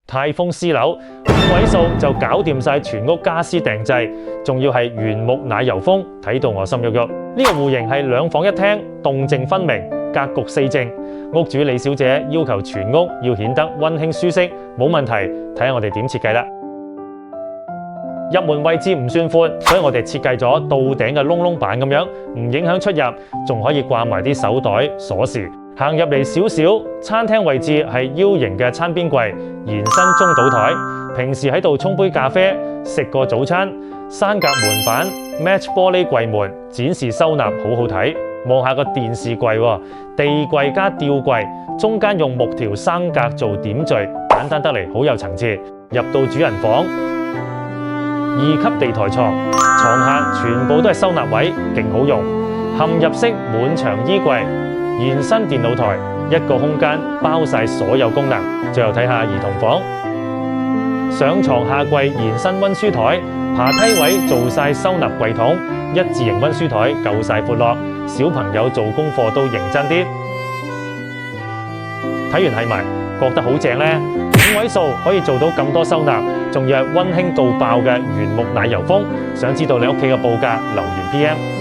泰豐私樓5位數就搞掂晒全屋家私訂製，仲要係原木奶油風，睇到我心喐喐。呢個戶型係2房1廳，動靜分明，格局四正。屋主李小姐要求全屋要顯得溫馨舒適，冇問題。睇下我哋點設計啦。入門位置唔算闊，所以我哋設計咗到頂嘅窿窿板咁樣，唔影響出入，仲可以掛埋啲手袋、鎖匙。行入嚟少少，餐廳位置係 U 型嘅餐邊櫃，延伸中島台。平時喺度沖杯咖啡、食個早餐。山格門板 match 玻璃櫃門，展示收納好好睇。望下個電視櫃，地櫃加吊櫃，中間用木條生格做點綴，簡單得嚟好有層次。入到主人房，2級地台床，床下全部都係收納位，勁好用。嵌入式滿牆衣櫃。延伸電腦台，一個空間包晒所有功能。最後睇下兒童房，上床下櫃延伸溫書台，爬梯位做晒收納櫃桶，一字型溫書台夠晒闊落，小朋友做功課都認真啲。睇完係咪覺得好正呢？5位數可以做到咁多收納，仲要係溫馨到爆嘅原木奶油風。想知道你屋企嘅報價，留言 PM。